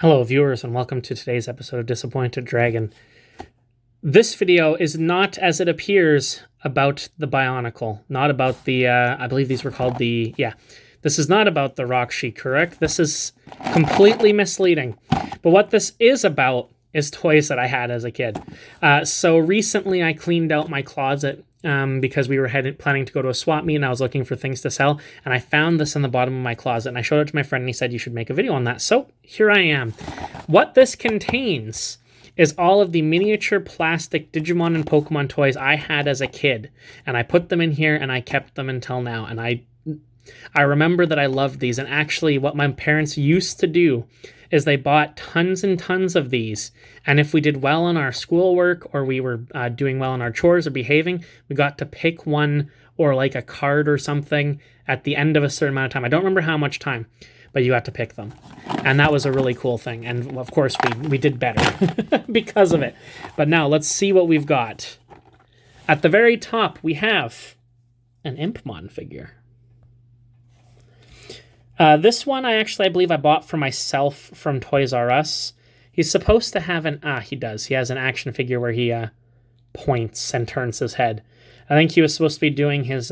Hello viewers and welcome to today's episode of Disappointed Dragon. This video is not, as it appears, about the Bionicle. Not about the, I believe these were called the, This is not about the Rockshi, correct? This is completely misleading. But what this is about is toys that I had as a kid. So recently I cleaned out my closet because we were planning to go to a swap meet and I was looking for things to sell. And I found this in the bottom of my closet and I showed it to my friend and he said, you should make a video on that. So here I am. What this contains is all of the miniature plastic Digimon and Pokemon toys I had as a kid. And I put them in here and I kept them until now. And I remember that I loved these. And actually what my parents used to do is they bought tons and tons of these. And if we did well on our schoolwork or we were doing well on our chores or behaving, we got to pick one or like a card or something at the end of a certain amount of time. I don't remember how much time, but you got to pick them. And that was a really cool thing. And of course we did better because of it. But now let's see what we've got. At the very top, we have an Impmon figure. This one I believe I bought for myself from Toys R Us. He's supposed to have he does. He has an action figure where he points and turns his head. I think he was supposed to be doing his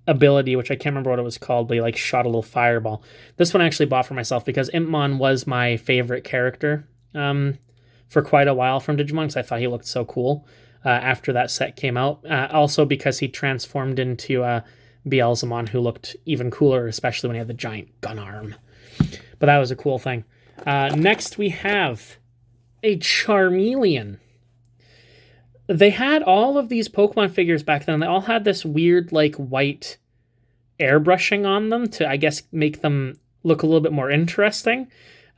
ability, which I can't remember what it was called, but he like shot a little fireball. This one I actually bought for myself because Impmon was my favorite character for quite a while from Digimon because I thought he looked so cool after that set came out. Also because he transformed into Beelzemon, who looked even cooler, especially when he had the giant gun arm. But that was a cool thing. Next, we have a Charmeleon. They had all of these Pokemon figures back then. They all had this weird, like, white airbrushing on them to, I guess, make them look a little bit more interesting.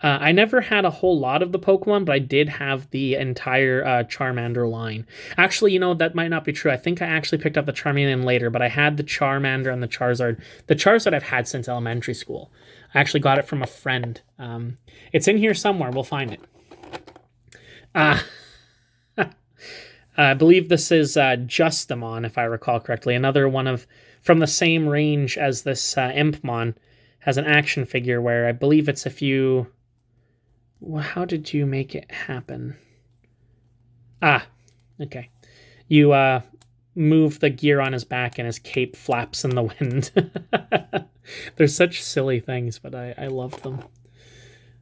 I never had a whole lot of the Pokemon, but I did have the entire Charmander line. Actually, that might not be true. I think I actually picked up the Charmeleon later, but I had the Charmander and the Charizard. The Charizard I've had since elementary school. I actually got it from a friend. It's in here somewhere. We'll find it. I believe this is Justamon, if I recall correctly. Another one from the same range as this Impmon. Has an action figure where I believe it's a few... Well, how did you make it happen? Okay. You move the gear on his back and his cape flaps in the wind. They're such silly things, but I love them.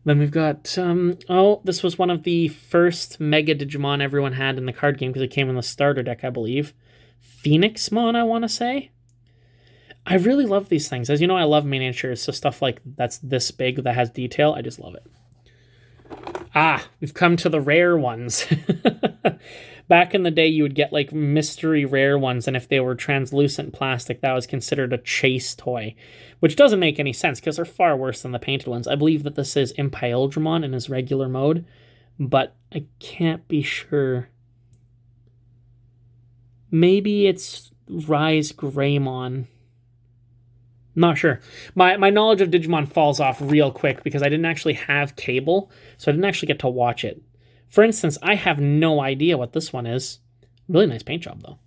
Then we've got, this was one of the first Mega Digimon everyone had in the card game because it came in the starter deck, I believe. Phoenixmon, I want to say. I really love these things. As you know, I love miniatures, so stuff like that's this big that has detail, I just love it. We've come to the rare ones. Back in the day, you would get like mystery rare ones, and if they were translucent plastic, that was considered a chase toy, which doesn't make any sense because they're far worse than the painted ones. I believe that this is Impyldramon in his regular mode, but I can't be sure. Maybe it's Rise Greymon. Not sure. My knowledge of Digimon falls off real quick because I didn't actually have cable, so I didn't actually get to watch it. For instance, I have no idea what this one is. Really nice paint job, though.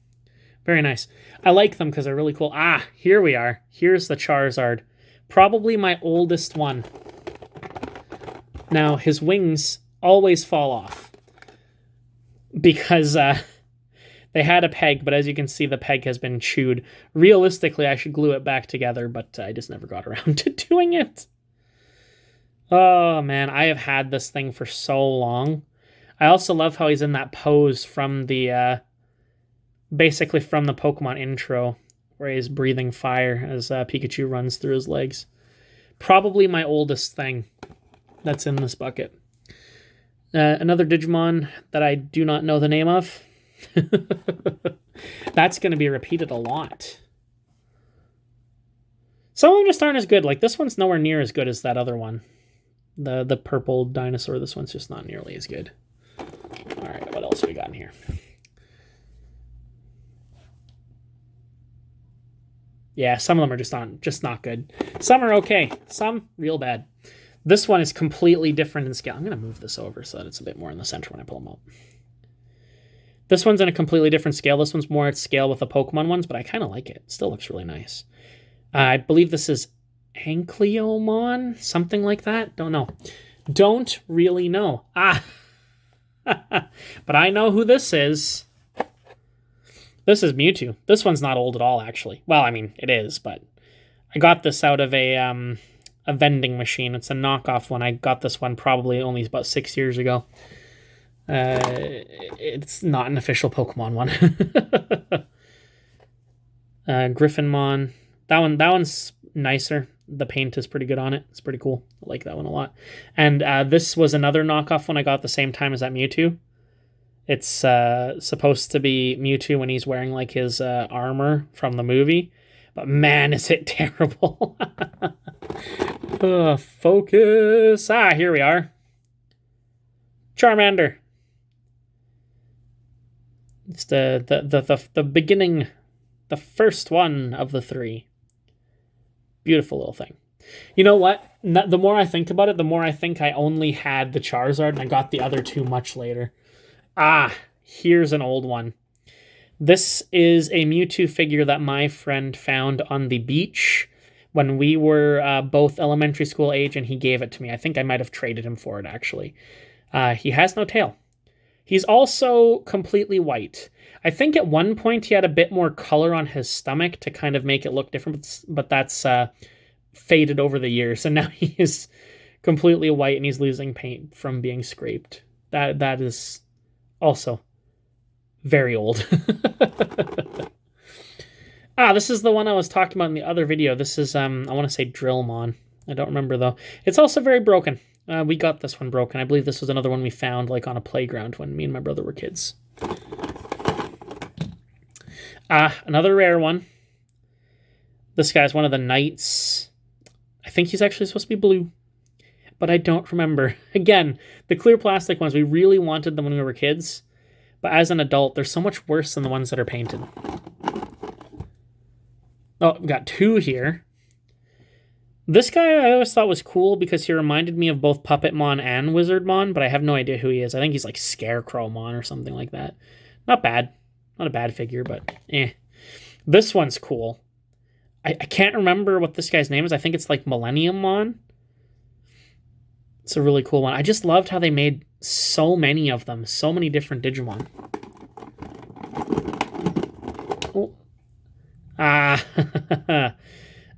Very nice. I like them because they're really cool. Here we are. Here's the Charizard. Probably my oldest one. Now, his wings always fall off because... They had a peg, but as you can see, the peg has been chewed. Realistically, I should glue it back together, but I just never got around to doing it. Oh, man, I have had this thing for so long. I also love how he's in that pose from the, basically from the Pokemon intro, where he's breathing fire as Pikachu runs through his legs. Probably my oldest thing that's in this bucket. Another Digimon that I do not know the name of. That's going to be repeated a lot. Some of them just aren't as good. Like this one's nowhere near as good as that other one. The purple dinosaur. This one's just not nearly as good. All right, what else we got in here? Yeah, some of them are just not good. Some are okay. Some real bad. This one is completely different in scale. I'm going to move this over so that it's a bit more in the center when I pull them out. This one's in a completely different scale. This one's more at scale with the Pokemon ones, but I kind of like it. It still looks really nice. I believe this is Ankleomon, something like that. Don't know. Don't really know. Ah, but I know who this is. This is Mewtwo. This one's not old at all, actually. Well, I mean, it is, but I got this out of a vending machine. It's a knockoff one. I got this one probably only about 6 years ago. It's not an official Pokemon one. Griffinmon. That one's nicer. The paint is pretty good on it. It's pretty cool. I like that one a lot. And this was another knockoff one I got at the same time as that Mewtwo. It's supposed to be Mewtwo when he's wearing like his armor from the movie. But man, is it terrible. Focus. Ah, here we are. Charmander. It's the beginning, the first one of the three. Beautiful little thing. You know what? The more I think about it, the more I think I only had the Charizard and I got the other two much later. Ah, here's an old one. This is a Mewtwo figure that my friend found on the beach when we were both elementary school age, and he gave it to me. I think I might have traded him for it, actually. He has no tail. He's also completely white. I think at one point he had a bit more color on his stomach to kind of make it look different, but that's faded over the years, and now he is completely white, and he's losing paint from being scraped. That is also very old. This is the one I was talking about in the other video. This is, I want to say Drillmon. I don't remember, though. It's also very broken. We got this one broken. I believe this was another one we found, like, on a playground when me and my brother were kids. Another rare one. This guy's one of the knights. I think he's actually supposed to be blue, but I don't remember. Again, the clear plastic ones, we really wanted them when we were kids, but as an adult, they're so much worse than the ones that are painted. Oh, we got two here. This guy I always thought was cool because he reminded me of both Puppetmon and Wizardmon, but I have no idea who he is. I think he's like Scarecrowmon or something like that. Not bad. Not a bad figure, but eh. This one's cool. I can't remember what this guy's name is. I think it's like Millenniummon. It's a really cool one. I just loved how they made so many of them. So many different Digimon. Oh.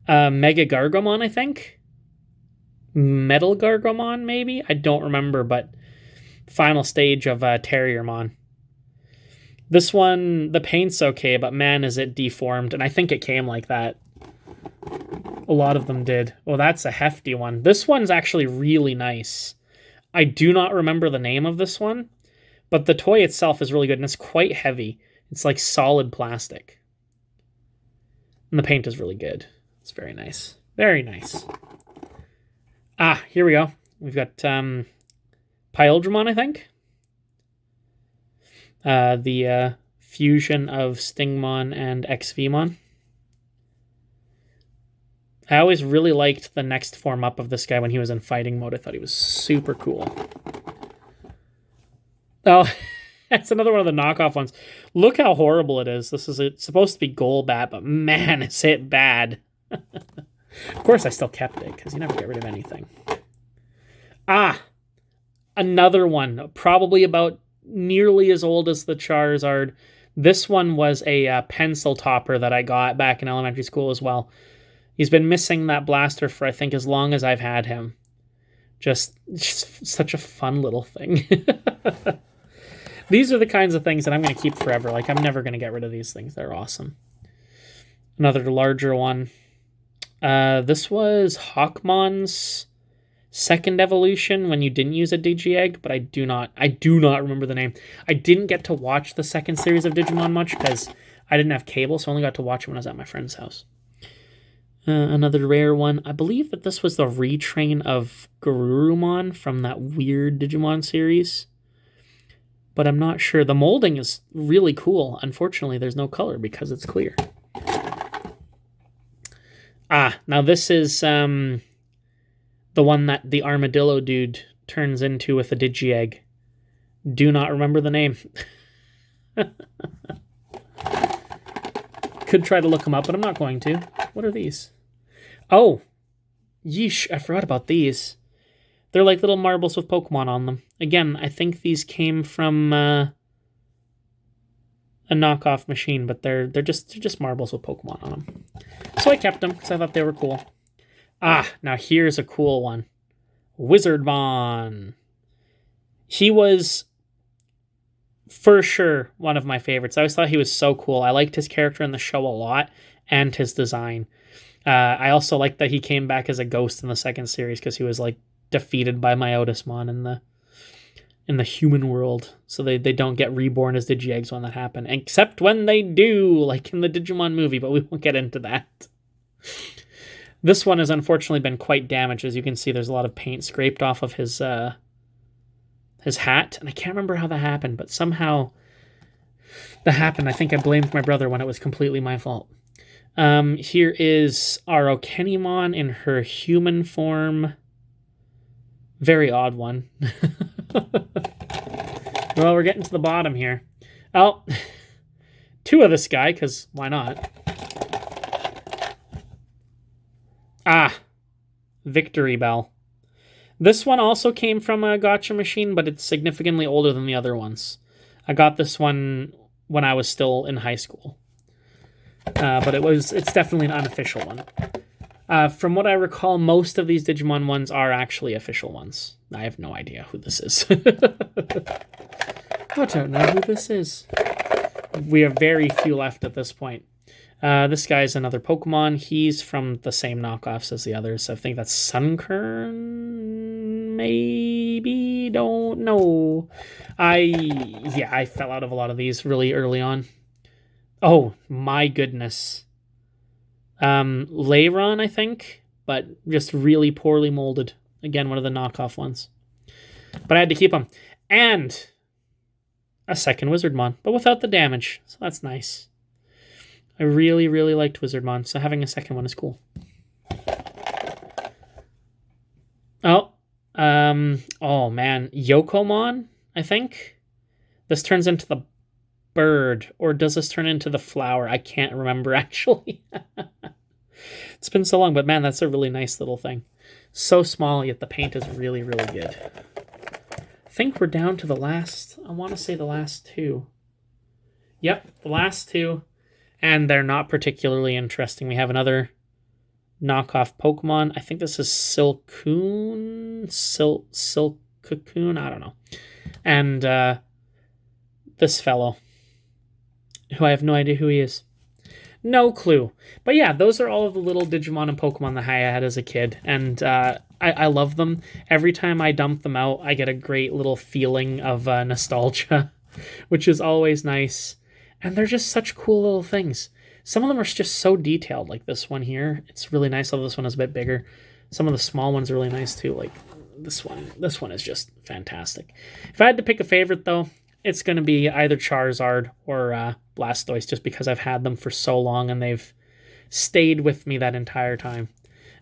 Mega Gargomon, I think? Metal Gargomon, maybe? I don't remember, but final stage of Terriermon. This one, the paint's okay, but man, is it deformed. And I think it came like that. A lot of them did. Oh, that's a hefty one. This one's actually really nice. I do not remember the name of this one, but the toy itself is really good, and it's quite heavy. It's like solid plastic. And the paint is really good. It's very nice. Very nice. Here we go. We've got Pyldramon, I think. The fusion of Stingmon and XVmon. I always really liked the next form up of this guy when he was in fighting mode. I thought he was super cool. Oh, that's another one of the knockoff ones. Look how horrible it is. It's supposed to be Golbat, but man, is it bad. Of course, I still kept it, because you never get rid of anything. Another one. Probably about nearly as old as the Charizard. This one was a pencil topper that I got back in elementary school as well. He's been missing that blaster for, I think, as long as I've had him. Just such a fun little thing. These are the kinds of things that I'm going to keep forever. Like, I'm never going to get rid of these things. They're awesome. Another larger one. This was Hawkmon's second evolution when you didn't use a Digi-Egg, but I do not remember the name. I didn't get to watch the second series of Digimon much because I didn't have cable, so I only got to watch it when I was at my friend's house. Another rare one. I believe that this was the retrain of Garurumon from that weird Digimon series, but I'm not sure. The molding is really cool. Unfortunately, there's no color because it's clear. Now this is the one that the armadillo dude turns into with a Digi-Egg. Do not remember the name. Could try to look them up, but I'm not going to. What are these? Oh, yeesh, I forgot about these. They're like little marbles with Pokemon on them. Again, I think these came from a knockoff machine, but they're just marbles with Pokemon on them. So I kept them because I thought they were cool. Ah, now here's a cool one. Wizardmon. He was for sure one of my favorites. I always thought he was so cool. I liked his character in the show a lot and his design. I also liked that he came back as a ghost in the second series because he was like defeated by Myotismon in the human world. So they don't get reborn as Digi-Eggs when that happen. Except when they do, like in the Digimon movie, but we won't get into that. This one has unfortunately been quite damaged. As you can see, there's a lot of paint scraped off of his hat. And I can't remember how that happened, but somehow that happened. I think I blamed my brother when it was completely my fault. Here is our Okenimon in her human form. Very odd one. Well, we're getting to the bottom here. Oh, 2 of this guy, because why not? Ah, Victory Bell. This one also came from a gacha machine, but it's significantly older than the other ones. I got this one when I was still in high school. But it's definitely an unofficial one. From what I recall, most of these Digimon ones are actually official ones. I have no idea who this is. I don't know who this is. We have very few left at this point. This guy's another Pokemon. He's from the same knockoffs as the others. So I think that's Sunkern, maybe? Don't know. I fell out of a lot of these really early on. Oh, my goodness. Leiron, I think, but just really poorly molded. Again, one of the knockoff ones. But I had to keep them. And a second Wizardmon, but without the damage. So that's nice. I really, really liked Wizardmon, so having a second one is cool. Oh, oh man, Yokomon, I think? This turns into the bird, or does this turn into the flower? I can't remember, actually. It's been so long, but man, that's a really nice little thing. So small, yet the paint is really, really good. I think we're down to the last, I want to say the last 2. Yep, the last 2. And they're not particularly interesting. We have another knockoff Pokemon. I think this is Silcoon? Silcoon? I don't know. And this fellow, who I have no idea who he is. No clue. But yeah, those are all of the little Digimon and Pokemon that I had as a kid. And I love them. Every time I dump them out, I get a great little feeling of nostalgia, which is always nice. And they're just such cool little things. Some of them are just so detailed, like this one here. It's really nice, although this one is a bit bigger. Some of the small ones are really nice too, like this one. This one is just fantastic. If I had to pick a favorite, though, it's going to be either Charizard or Blastoise, just because I've had them for so long and they've stayed with me that entire time.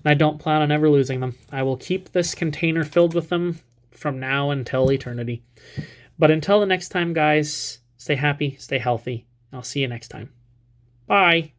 And I don't plan on ever losing them. I will keep this container filled with them from now until eternity. But until the next time, guys, stay happy, stay healthy. I'll see you next time. Bye.